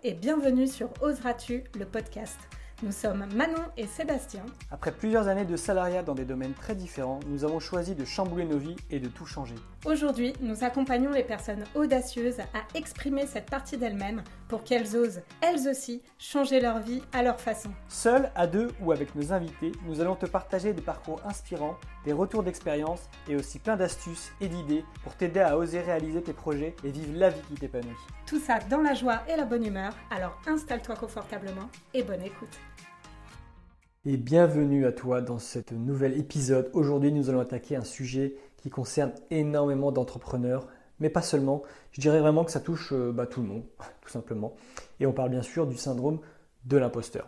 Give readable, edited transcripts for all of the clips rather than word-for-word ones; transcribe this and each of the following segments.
et bienvenue sur Oseras-tu, le podcast. Nous sommes Manon et Sébastien. Après plusieurs années de salariat dans des domaines très différents, nous avons choisi de chambouler nos vies et de tout changer. Aujourd'hui, nous accompagnons les personnes audacieuses à exprimer cette partie d'elles-mêmes pour qu'elles osent, elles aussi, changer leur vie à leur façon. Seuls, à deux ou avec nos invités, nous allons te partager des parcours inspirants, des retours d'expérience et aussi plein d'astuces et d'idées pour t'aider à oser réaliser tes projets et vivre la vie qui t'épanouit. Tout ça dans la joie et la bonne humeur, alors installe-toi confortablement et bonne écoute. Et bienvenue à toi dans cet nouvel épisode. Aujourd'hui, nous allons attaquer un sujet qui concerne énormément d'entrepreneurs, mais pas seulement. Je dirais vraiment que ça touche tout le monde, tout simplement. Et on parle bien sûr du syndrome de l'imposteur.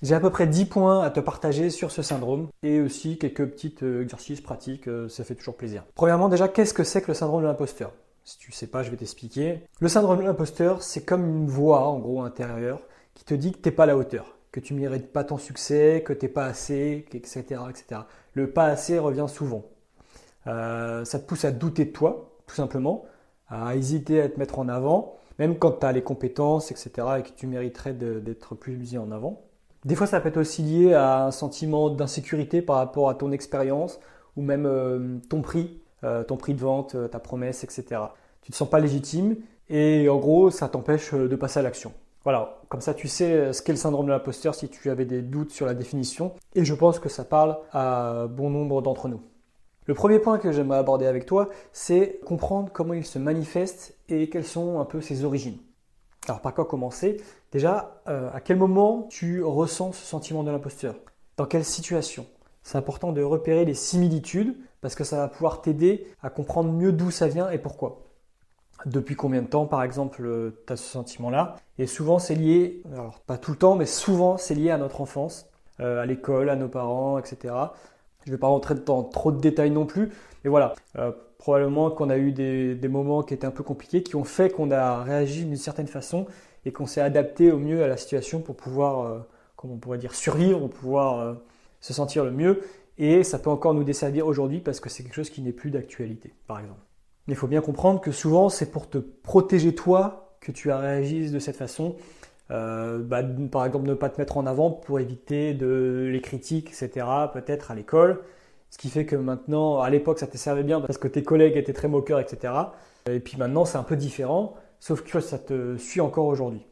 J'ai à peu près 10 points à te partager sur ce syndrome et aussi quelques petits exercices pratiques, ça fait toujours plaisir. Premièrement, déjà, qu'est-ce que c'est que le syndrome de l'imposteur ? Si tu ne sais pas, je vais t'expliquer. Le syndrome de l'imposteur, c'est comme une voix, en gros, intérieure, qui te dit que tu n'es pas à la hauteur, que tu ne mérites pas ton succès, que tu n'es pas assez, etc., etc. Le pas assez revient souvent. Ça te pousse à douter de toi, tout simplement, à hésiter à te mettre en avant, même quand tu as les compétences, etc., et que tu mériterais d'être plus mis en avant. Des fois, ça peut être aussi lié à un sentiment d'insécurité par rapport à ton expérience ou même ton prix de vente, ta promesse, etc. Tu ne te sens pas légitime et en gros, ça t'empêche de passer à l'action. Voilà, comme ça tu sais ce qu'est le syndrome de l'imposteur si tu avais des doutes sur la définition et je pense que ça parle à bon nombre d'entre nous. Le premier point que j'aimerais aborder avec toi, c'est comprendre comment il se manifeste et quelles sont un peu ses origines. Alors par quoi commencer ? Déjà, à quel moment tu ressens ce sentiment de l'imposteur ? Dans quelle situation ? C'est important de repérer les similitudes parce que ça va pouvoir t'aider à comprendre mieux d'où ça vient et pourquoi. Depuis combien de temps, par exemple, tu as ce sentiment-là ? Et souvent, c'est lié, alors pas tout le temps, mais souvent, c'est lié à notre enfance, à l'école, à nos parents, etc. Je ne vais pas rentrer dans trop de détails non plus, mais voilà, probablement qu'on a eu des moments qui étaient un peu compliqués, qui ont fait qu'on a réagi d'une certaine façon et qu'on s'est adapté au mieux à la situation pour pouvoir, comment on pourrait dire, survivre, pour pouvoir se sentir le mieux. Et ça peut encore nous desservir aujourd'hui parce que c'est quelque chose qui n'est plus d'actualité, par exemple. Mais il faut bien comprendre que souvent, c'est pour te protéger toi que tu as réagi de cette façon. Par exemple, ne pas te mettre en avant pour éviter les critiques, etc. Peut-être à l'école. Ce qui fait que maintenant, à l'époque, ça te servait bien parce que tes collègues étaient très moqueurs, etc. Et puis maintenant, c'est un peu différent, sauf que ça te suit encore aujourd'hui.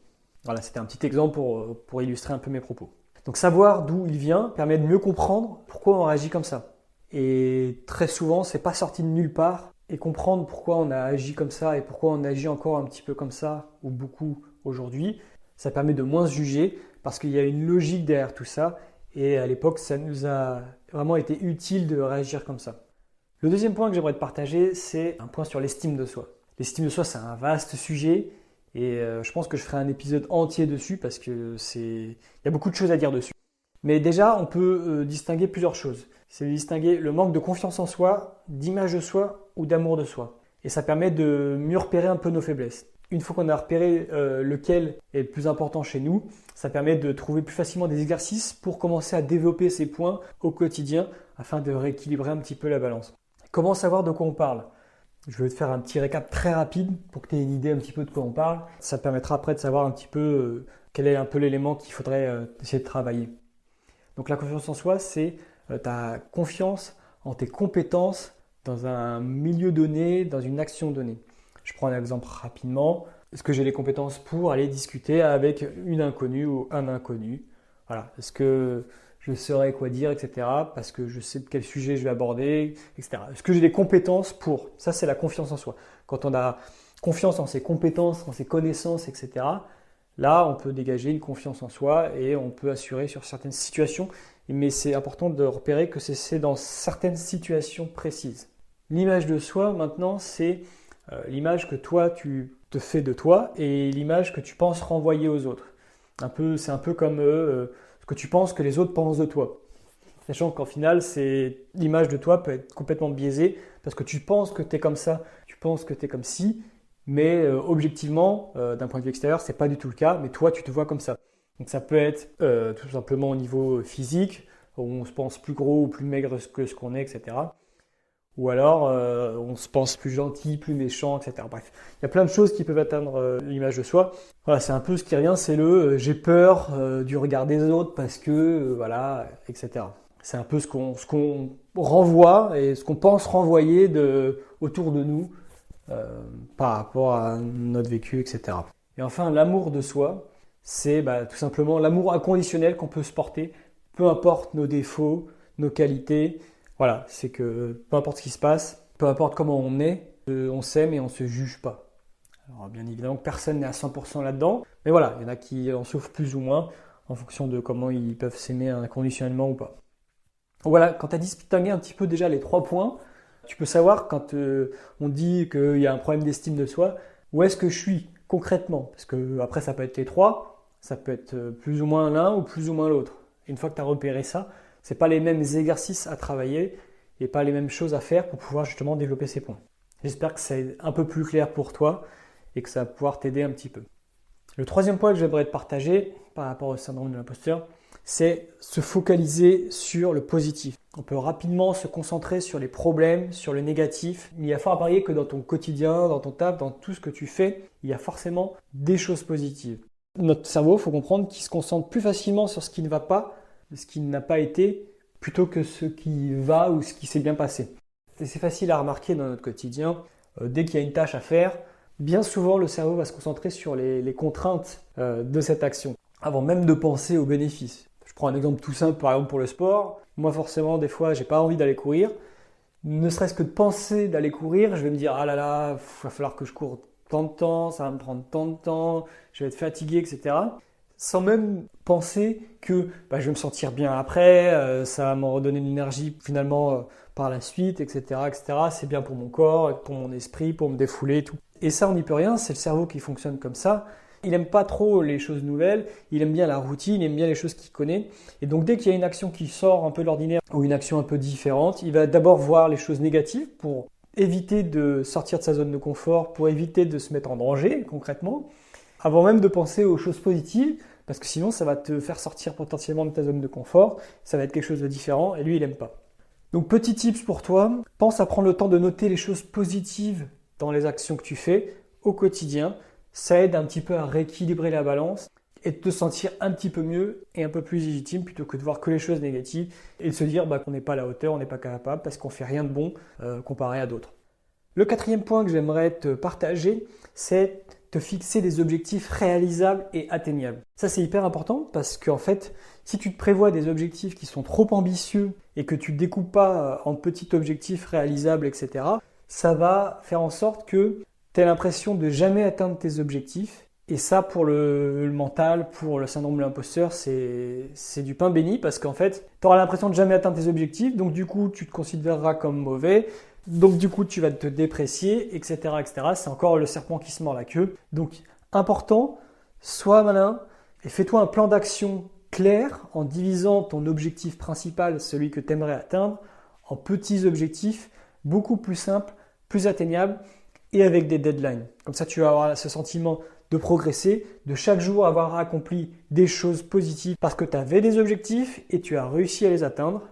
Voilà, c'était un petit exemple pour illustrer un peu mes propos. Donc savoir d'où il vient permet de mieux comprendre pourquoi on réagit comme ça. Et très souvent, c'est pas sorti de nulle part. Et comprendre pourquoi on a agi comme ça et pourquoi on agit encore un petit peu comme ça ou beaucoup aujourd'hui, ça permet de moins se juger parce qu'il y a une logique derrière tout ça. Et à l'époque, ça nous a vraiment été utile de réagir comme ça. Le deuxième point que j'aimerais te partager, c'est un point sur l'estime de soi. L'estime de soi, c'est un vaste sujet et je pense que je ferai un épisode entier dessus parce que il y a beaucoup de choses à dire dessus. Mais déjà, on peut distinguer plusieurs choses. C'est de distinguer le manque de confiance en soi, d'image de soi ou d'amour de soi. Et ça permet de mieux repérer un peu nos faiblesses. Une fois qu'on a repéré lequel est le plus important chez nous, ça permet de trouver plus facilement des exercices pour commencer à développer ces points au quotidien afin de rééquilibrer un petit peu la balance. Comment savoir de quoi on parle ? Je vais te faire un petit récap très rapide pour que tu aies une idée un petit peu de quoi on parle. Ça te permettra après de savoir un petit peu quel est un peu l'élément qu'il faudrait essayer de travailler. Donc la confiance en soi, c'est ta confiance en tes compétences dans un milieu donné, dans une action donnée. Je prends un exemple rapidement. Est-ce que j'ai les compétences pour aller discuter avec une inconnue ou un inconnu ? Voilà. Est-ce que je saurais quoi dire, etc. Parce que je sais de quel sujet je vais aborder, etc. Est-ce que j'ai les compétences pour ? Ça, c'est la confiance en soi. Quand on a confiance en ses compétences, en ses connaissances, etc., là, on peut dégager une confiance en soi et on peut assurer sur certaines situations. Mais c'est important de repérer que c'est dans certaines situations précises. L'image de soi, maintenant, c'est l'image que toi, tu te fais de toi et l'image que tu penses renvoyer aux autres. C'est un peu comme ce que tu penses que les autres pensent de toi. Sachant qu'en final, l'image de toi peut être complètement biaisée parce que tu penses que tu es comme ça, tu penses que tu es comme ci, mais objectivement, d'un point de vue extérieur, ce n'est pas du tout le cas, mais toi, tu te vois comme ça. Donc ça peut être tout simplement au niveau physique, où on se pense plus gros ou plus maigre que ce qu'on est, etc. ou alors on se pense plus gentil, plus méchant, etc. Bref, il y a plein de choses qui peuvent atteindre l'image de soi. Voilà, c'est un peu ce qui revient, c'est le j'ai peur du regard des autres parce que, voilà, etc. C'est un peu ce qu'on renvoie et ce qu'on pense renvoyer autour de nous par rapport à notre vécu, etc. Et enfin, l'amour de soi, c'est tout simplement l'amour inconditionnel qu'on peut se porter, peu importe nos défauts, nos qualités. Voilà, c'est que peu importe ce qui se passe, peu importe comment on est, on s'aime et on ne se juge pas. Alors bien évidemment, personne n'est à 100% là-dedans, mais voilà, il y en a qui en souffrent plus ou moins en fonction de comment ils peuvent s'aimer inconditionnellement ou pas. Voilà, quand tu as distingué un petit peu déjà les 3 points, tu peux savoir quand on dit qu'il y a un problème d'estime de soi, où est-ce que je suis concrètement? Parce que après ça peut être les 3, ça peut être plus ou moins l'un ou plus ou moins l'autre. Une fois que tu as repéré ça, c'est pas les mêmes exercices à travailler et pas les mêmes choses à faire pour pouvoir justement développer ces points. J'espère que c'est un peu plus clair pour toi et que ça va pouvoir t'aider un petit peu. Le 3e point que j'aimerais te partager par rapport au syndrome de l'imposteur, c'est se focaliser sur le positif. On peut rapidement se concentrer sur les problèmes, sur le négatif. Il y a fort à parier que dans ton quotidien, dans ton taf, dans tout ce que tu fais, il y a forcément des choses positives. Notre cerveau, il faut comprendre qu'il se concentre plus facilement sur ce qui ne va pas, ce qui n'a pas été, plutôt que ce qui va ou ce qui s'est bien passé. Et c'est facile à remarquer dans notre quotidien. Dès qu'il y a une tâche à faire, bien souvent le cerveau va se concentrer sur les contraintes de cette action, avant même de penser aux bénéfices. Je prends un exemple tout simple, par exemple pour le sport. Moi forcément, des fois, j'ai pas envie d'aller courir. Ne serait-ce que de penser d'aller courir, je vais me dire « Ah là là, il va falloir que je cours tant de temps, ça va me prendre tant de temps, je vais être fatigué, etc. » Sans même penser que je vais me sentir bien après, ça va me redonner de l'énergie finalement par la suite, etc., etc. C'est bien pour mon corps, pour mon esprit, pour me défouler et tout. Et ça, on n'y peut rien, c'est le cerveau qui fonctionne comme ça. Il n'aime pas trop les choses nouvelles, il aime bien la routine, il aime bien les choses qu'il connaît. Et donc dès qu'il y a une action qui sort un peu de l'ordinaire ou une action un peu différente, il va d'abord voir les choses négatives pour éviter de sortir de sa zone de confort, pour éviter de se mettre en danger concrètement, avant même de penser aux choses positives, parce que sinon ça va te faire sortir potentiellement de ta zone de confort, ça va être quelque chose de différent et lui il n'aime pas. Donc petit tips pour toi, pense à prendre le temps de noter les choses positives dans les actions que tu fais au quotidien. Ça aide un petit peu à rééquilibrer la balance et de te sentir un petit peu mieux et un peu plus légitime plutôt que de voir que les choses négatives et de se dire qu'on n'est pas à la hauteur, on n'est pas capable parce qu'on ne fait rien de bon comparé à d'autres. Le 4e point que j'aimerais te partager, c'est te fixer des objectifs réalisables et atteignables. Ça c'est hyper important parce qu'en fait, si tu te prévois des objectifs qui sont trop ambitieux et que tu ne découpes pas en petits objectifs réalisables, etc., ça va faire en sorte que tu as l'impression de jamais atteindre tes objectifs. Et ça, pour le mental, pour le syndrome de l'imposteur, c'est du pain béni parce qu'en fait, tu auras l'impression de jamais atteindre tes objectifs. Donc du coup, tu te considéreras comme mauvais. Donc du coup, tu vas te déprécier, etc., etc. C'est encore le serpent qui se mord la queue. Donc important, sois malin et fais-toi un plan d'action clair en divisant ton objectif principal, celui que tu aimerais atteindre, en petits objectifs beaucoup plus simples, plus atteignables et avec des deadlines. Comme ça, tu vas avoir ce sentiment de progresser, de chaque jour avoir accompli des choses positives parce que tu avais des objectifs et tu as réussi à les atteindre.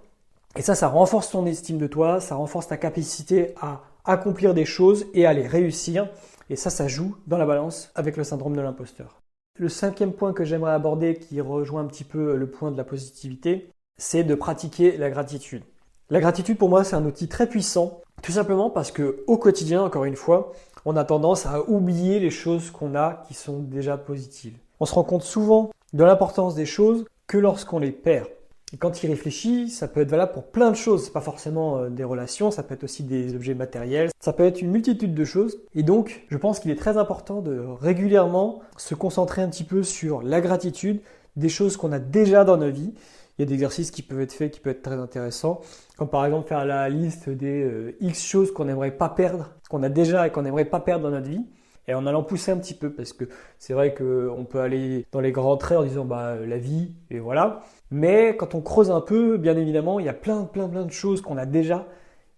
Et ça renforce ton estime de toi, ça renforce ta capacité à accomplir des choses et à les réussir. Et ça joue dans la balance avec le syndrome de l'imposteur. Le 5e point que j'aimerais aborder, qui rejoint un petit peu le point de la positivité, c'est de pratiquer la gratitude. La gratitude, pour moi, c'est un outil très puissant, tout simplement parce qu'au quotidien, encore une fois, on a tendance à oublier les choses qu'on a qui sont déjà positives. On se rend compte souvent de l'importance des choses que lorsqu'on les perd. Et quand il réfléchit, ça peut être valable pour plein de choses. C'est pas forcément des relations, ça peut être aussi des objets matériels, ça peut être une multitude de choses. Et donc, je pense qu'il est très important de régulièrement se concentrer un petit peu sur la gratitude des choses qu'on a déjà dans nos vies. Il y a des exercices qui peuvent être faits, qui peuvent être très intéressants, comme par exemple faire la liste des X choses qu'on n'aimerait pas perdre, qu'on a déjà et qu'on n'aimerait pas perdre dans notre vie. Et en allant pousser un petit peu, parce que c'est vrai qu'on peut aller dans les grands traits en disant la vie, et voilà. Mais quand on creuse un peu, bien évidemment, il y a plein de choses qu'on a déjà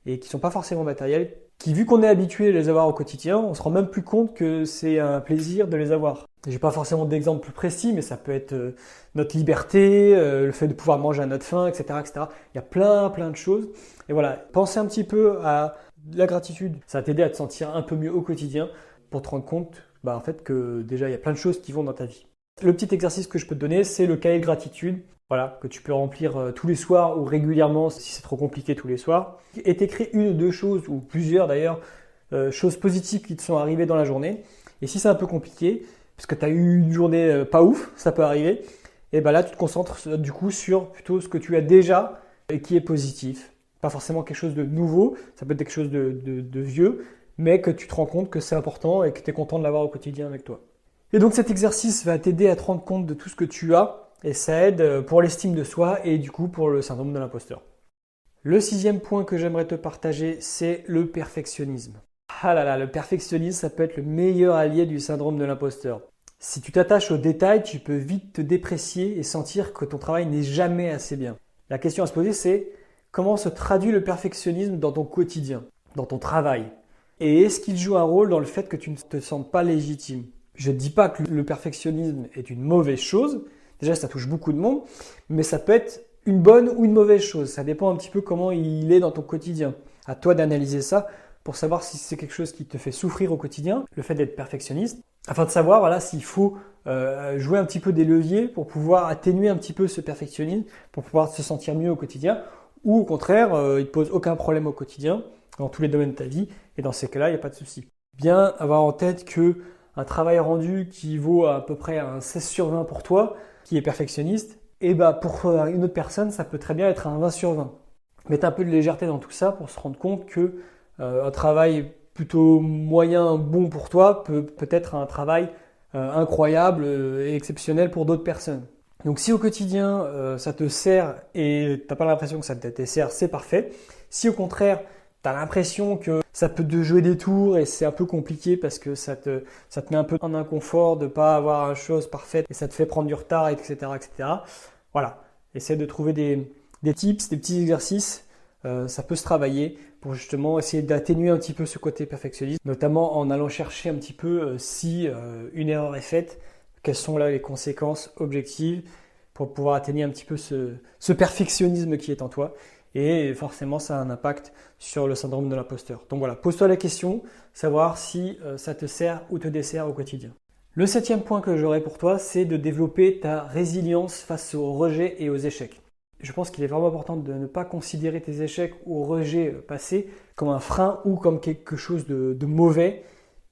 et qui ne sont pas forcément matérielles, qui, vu qu'on est habitué à les avoir au quotidien, on se rend même plus compte que c'est un plaisir de les avoir. J'ai pas forcément d'exemple plus précis, mais ça peut être notre liberté, le fait de pouvoir manger à notre faim, etc., etc. Il y a plein de choses. Et voilà, pensez un petit peu à la gratitude. Ça va t'aider à te sentir un peu mieux au quotidien pour te rendre compte en fait, que déjà, il y a plein de choses qui vont dans ta vie. Le petit exercice que je peux te donner, c'est le cahier de gratitude. Voilà, que tu peux remplir tous les soirs ou régulièrement si c'est trop compliqué tous les soirs. Et t'écris une ou deux choses, ou plusieurs d'ailleurs, choses positives qui te sont arrivées dans la journée. Et si c'est un peu compliqué, parce que tu as eu une journée pas ouf, ça peut arriver, et là tu te concentres du coup sur plutôt ce que tu as déjà et qui est positif. Pas forcément quelque chose de nouveau, ça peut être quelque chose de vieux, mais que tu te rends compte que c'est important et que tu es content de l'avoir au quotidien avec toi. Et donc cet exercice va t'aider à te rendre compte de tout ce que tu as, et ça aide pour l'estime de soi et du coup pour le syndrome de l'imposteur. Le 6e point que j'aimerais te partager, c'est le perfectionnisme. Ah là là, le perfectionnisme, ça peut être le meilleur allié du syndrome de l'imposteur. Si tu t'attaches aux détails, tu peux vite te déprécier et sentir que ton travail n'est jamais assez bien. La question à se poser, c'est comment se traduit le perfectionnisme dans ton quotidien, dans ton travail? Et est-ce qu'il joue un rôle dans le fait que tu ne te sens pas légitime? Je ne dis pas que le perfectionnisme est une mauvaise chose. Déjà, ça touche beaucoup de monde, mais ça peut être une bonne ou une mauvaise chose. Ça dépend un petit peu comment il est dans ton quotidien. À toi d'analyser ça pour savoir si c'est quelque chose qui te fait souffrir au quotidien, le fait d'être perfectionniste, afin de savoir s'il faut jouer un petit peu des leviers pour pouvoir atténuer un petit peu ce perfectionnisme, pour pouvoir se sentir mieux au quotidien, ou au contraire, il ne te pose aucun problème au quotidien, dans tous les domaines de ta vie, et dans ces cas-là, il n'y a pas de souci. Bien avoir en tête qu'un travail rendu qui vaut à peu près un 16 sur 20 pour toi, qui est perfectionniste, et pour une autre personne, ça peut très bien être un 20 sur 20. Mettre un peu de légèreté dans tout ça pour se rendre compte que un travail plutôt moyen, bon pour toi, peut être un travail incroyable et exceptionnel pour d'autres personnes. Donc si au quotidien ça te sert et tu n'as pas l'impression que ça te sert, c'est parfait. Si au contraire, tu as l'impression que ça peut te jouer des tours et c'est un peu compliqué parce que ça te met un peu en inconfort de ne pas avoir une chose parfaite et ça te fait prendre du retard, etc. etc. Voilà, essaie de trouver des tips, des petits exercices, ça peut se travailler pour justement essayer d'atténuer un petit peu ce côté perfectionniste, notamment en allant chercher un petit peu si une erreur est faite, quelles sont là les conséquences objectives pour pouvoir atténuer un petit peu ce perfectionnisme qui est en toi. Et forcément, ça a un impact sur le syndrome de l'imposteur. Donc voilà, pose-toi la question, savoir si ça te sert ou te dessert au quotidien. Le 7e point que j'aurai pour toi, c'est de développer ta résilience face aux rejets et aux échecs. Je pense qu'il est vraiment important de ne pas considérer tes échecs ou rejets passés comme un frein ou comme quelque chose de mauvais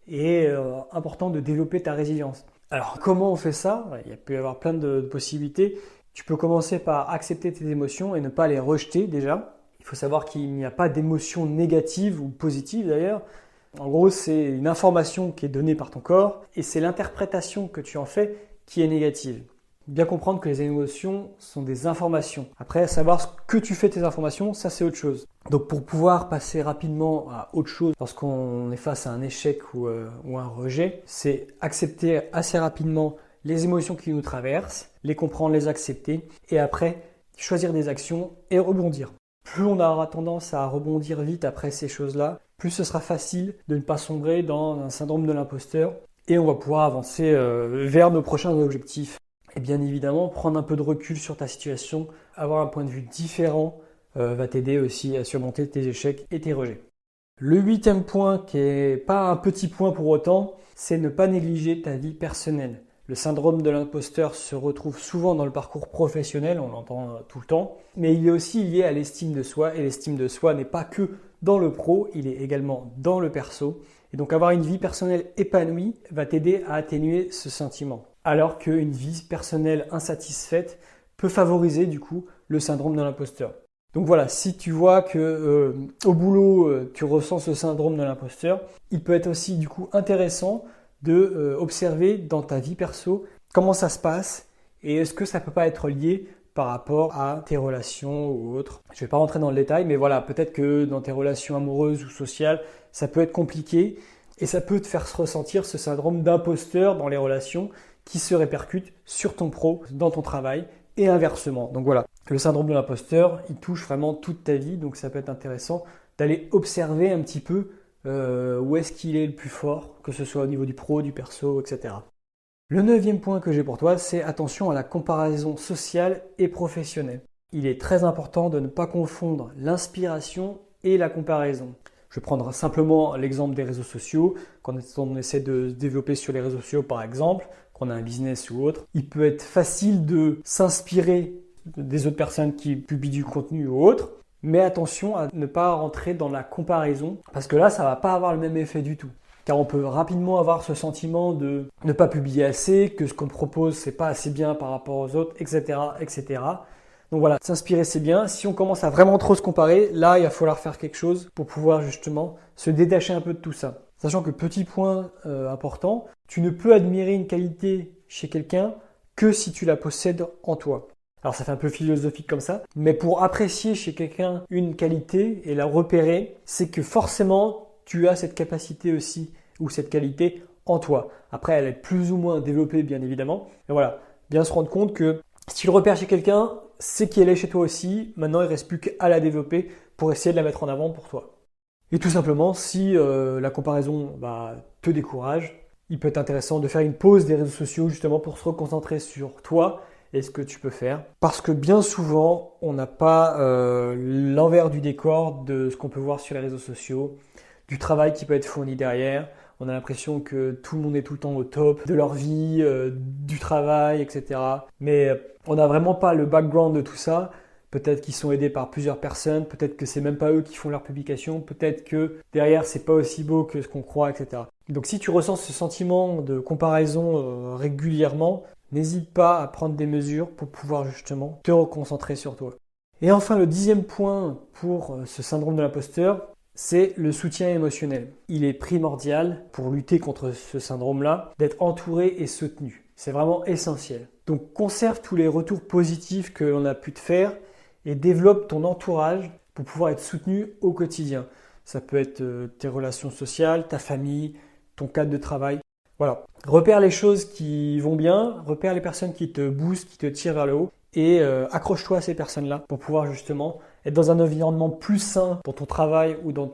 et important de développer ta résilience. Alors comment on fait ça? Il peut y avoir plein de possibilités. Tu peux commencer par accepter tes émotions et ne pas les rejeter déjà. Il faut savoir qu'il n'y a pas d'émotions négatives ou positives d'ailleurs. En gros, c'est une information qui est donnée par ton corps et c'est l'interprétation que tu en fais qui est négative. Bien comprendre que les émotions sont des informations. Après, savoir ce que tu fais de tes informations, ça c'est autre chose. Donc pour pouvoir passer rapidement à autre chose lorsqu'on est face à un échec ou un rejet, c'est accepter assez rapidement les émotions qui nous traversent, les comprendre, les accepter et après choisir des actions et rebondir. Plus on aura tendance à rebondir vite après ces choses-là, plus ce sera facile de ne pas sombrer dans un syndrome de l'imposteur et on va pouvoir avancer vers nos prochains objectifs. Et bien évidemment, prendre un peu de recul sur ta situation, avoir un point de vue différent va t'aider aussi à surmonter tes échecs et tes rejets. Le 8e point, qui n'est pas un petit point pour autant, c'est ne pas négliger ta vie personnelle. Le syndrome de l'imposteur se retrouve souvent dans le parcours professionnel, on l'entend tout le temps, mais il est aussi lié à l'estime de soi et l'estime de soi n'est pas que dans le pro, il est également dans le perso. Et donc avoir une vie personnelle épanouie va t'aider à atténuer ce sentiment. Alors qu'une vie personnelle insatisfaite peut favoriser du coup le syndrome de l'imposteur. Donc voilà, si tu vois que au boulot tu ressens ce syndrome de l'imposteur, il peut être aussi du coup intéressant de observer dans ta vie perso comment ça se passe et est-ce que ça peut pas être lié par rapport à tes relations ou autres. Je ne vais pas rentrer dans le détail, mais voilà, peut-être que dans tes relations amoureuses ou sociales, ça peut être compliqué et ça peut te faire ressentir ce syndrome d'imposteur dans les relations qui se répercute sur ton pro, dans ton travail et inversement. Donc voilà, le syndrome de l'imposteur, il touche vraiment toute ta vie, donc ça peut être intéressant d'aller observer un petit peu où est-ce qu'il est le plus fort, que ce soit au niveau du pro, du perso, etc. Le 9e point que j'ai pour toi, c'est attention à la comparaison sociale et professionnelle. Il est très important de ne pas confondre l'inspiration et la comparaison. Je vais prendre simplement l'exemple des réseaux sociaux. Quand on essaie de se développer sur les réseaux sociaux, par exemple, qu'on a un business ou autre, il peut être facile de s'inspirer des autres personnes qui publient du contenu ou autre, mais attention à ne pas rentrer dans la comparaison, parce que là, ça ne va pas avoir le même effet du tout. Car on peut rapidement avoir ce sentiment de ne pas publier assez, que ce qu'on propose, c'est pas assez bien par rapport aux autres, etc., etc. Donc voilà, s'inspirer c'est bien. Si on commence à vraiment trop se comparer, là il va falloir faire quelque chose pour pouvoir justement se détacher un peu de tout ça. Sachant que petit point important, tu ne peux admirer une qualité chez quelqu'un que si tu la possèdes en toi. Alors ça fait un peu philosophique comme ça, mais pour apprécier chez quelqu'un une qualité et la repérer, c'est que forcément tu as cette capacité aussi ou cette qualité en toi. Après elle est plus ou moins développée bien évidemment, mais voilà, bien se rendre compte que si tu le repères chez quelqu'un, c'est qu'elle est chez toi aussi. Maintenant, il ne reste plus qu'à la développer pour essayer de la mettre en avant pour toi. Et tout simplement, si la comparaison te décourage, il peut être intéressant de faire une pause des réseaux sociaux justement pour se reconcentrer sur toi et ce que tu peux faire. Parce que bien souvent, on n'a pas l'envers du décor de ce qu'on peut voir sur les réseaux sociaux, du travail qui peut être fourni derrière. On a l'impression que tout le monde est tout le temps au top de leur vie, du travail, etc. Mais on n'a vraiment pas le background de tout ça. Peut-être qu'ils sont aidés par plusieurs personnes, peut-être que c'est même pas eux qui font leurs publications, peut-être que derrière c'est pas aussi beau que ce qu'on croit, etc. Donc si tu ressens ce sentiment de comparaison régulièrement, n'hésite pas à prendre des mesures pour pouvoir justement te reconcentrer sur toi. Et enfin le 10e point pour ce syndrome de l'imposteur, c'est le soutien émotionnel. Il est primordial pour lutter contre ce syndrome-là d'être entouré et soutenu. C'est vraiment essentiel. Donc conserve tous les retours positifs que l'on a pu te faire et développe ton entourage pour pouvoir être soutenu au quotidien. Ça peut être tes relations sociales, ta famille, ton cadre de travail. Voilà. Repère les choses qui vont bien, repère les personnes qui te boostent, qui te tirent vers le haut et accroche-toi à ces personnes-là pour pouvoir justement être dans un environnement plus sain dans ton travail ou dans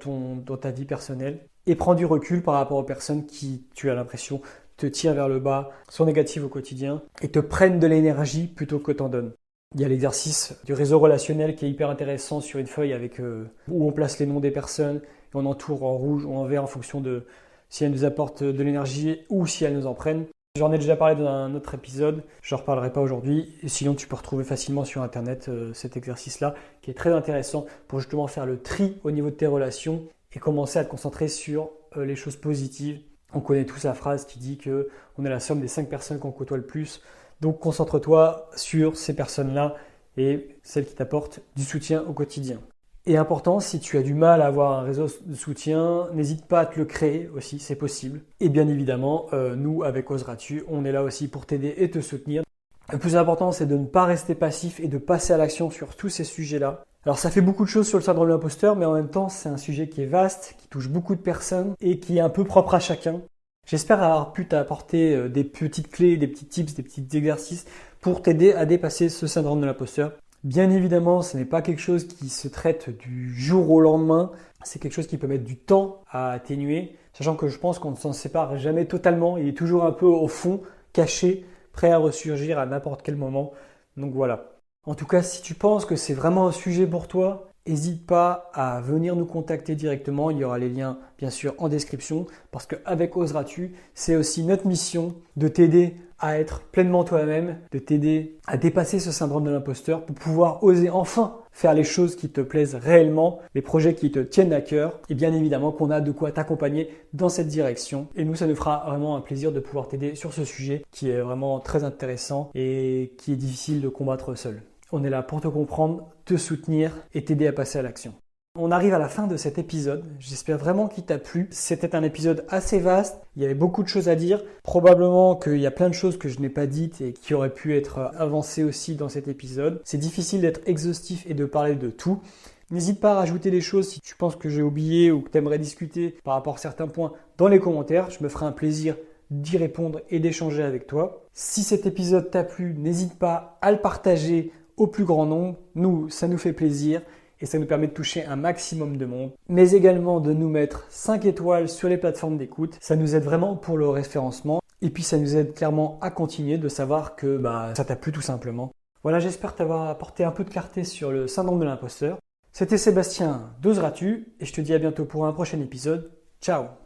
ta vie personnelle et prends du recul par rapport aux personnes qui, tu as l'impression, te tirent vers le bas, sont négatives au quotidien et te prennent de l'énergie plutôt que t'en donnent. Il y a l'exercice du réseau relationnel qui est hyper intéressant sur une feuille avec où on place les noms des personnes et on entoure en rouge ou en vert en fonction de si elles nous apportent de l'énergie ou si elles nous en prennent. J'en ai déjà parlé dans un autre épisode, je n'en reparlerai pas aujourd'hui. Et sinon, tu peux retrouver facilement sur Internet cet exercice-là qui est très intéressant pour justement faire le tri au niveau de tes relations et commencer à te concentrer sur les choses positives. On connaît tous la phrase qui dit qu'on est la somme des 5 personnes qu'on côtoie le plus. Donc concentre-toi sur ces personnes-là et celles qui t'apportent du soutien au quotidien. Et important, si tu as du mal à avoir un réseau de soutien, n'hésite pas à te le créer aussi, c'est possible. Et bien évidemment, nous, avec Oseras-tu, on est là aussi pour t'aider et te soutenir. Le plus important, c'est de ne pas rester passif et de passer à l'action sur tous ces sujets-là. Alors ça fait beaucoup de choses sur le syndrome de l'imposteur, mais en même temps, c'est un sujet qui est vaste, qui touche beaucoup de personnes et qui est un peu propre à chacun. J'espère avoir pu t'apporter des petites clés, des petits tips, des petits exercices pour t'aider à dépasser ce syndrome de l'imposteur. Bien évidemment, ce n'est pas quelque chose qui se traite du jour au lendemain. C'est quelque chose qui peut mettre du temps à atténuer, sachant que je pense qu'on ne s'en sépare jamais totalement. Il est toujours un peu au fond, caché, prêt à ressurgir à n'importe quel moment. Donc voilà. En tout cas, si tu penses que c'est vraiment un sujet pour toi, n'hésite pas à venir nous contacter directement. Il y aura les liens, bien sûr, en description. Parce qu'avec Oseras-tu, c'est aussi notre mission de t'aider à être pleinement toi-même, de t'aider à dépasser ce syndrome de l'imposteur pour pouvoir oser enfin faire les choses qui te plaisent réellement, les projets qui te tiennent à cœur. Et bien évidemment qu'on a de quoi t'accompagner dans cette direction. Et nous, ça nous fera vraiment un plaisir de pouvoir t'aider sur ce sujet qui est vraiment très intéressant et qui est difficile de combattre seul. On est là pour te comprendre, te soutenir et t'aider à passer à l'action. On arrive à la fin de cet épisode. J'espère vraiment qu'il t'a plu. C'était un épisode assez vaste. Il y avait beaucoup de choses à dire. Probablement qu'il y a plein de choses que je n'ai pas dites et qui auraient pu être avancées aussi dans cet épisode. C'est difficile d'être exhaustif et de parler de tout. N'hésite pas à rajouter des choses si tu penses que j'ai oublié ou que tu aimerais discuter par rapport à certains points dans les commentaires. Je me ferai un plaisir d'y répondre et d'échanger avec toi. Si cet épisode t'a plu, n'hésite pas à le partager au plus grand nombre. Nous, ça nous fait plaisir. et ça nous permet de toucher un maximum de monde, mais également de nous mettre 5 étoiles sur les plateformes d'écoute. Ça nous aide vraiment pour le référencement et puis ça nous aide clairement à continuer de savoir que ça t'a plu tout simplement. Voilà, j'espère t'avoir apporté un peu de clarté sur le syndrome de l'imposteur. C'était Sébastien d'Oseras-tu et je te dis à bientôt pour un prochain épisode. Ciao!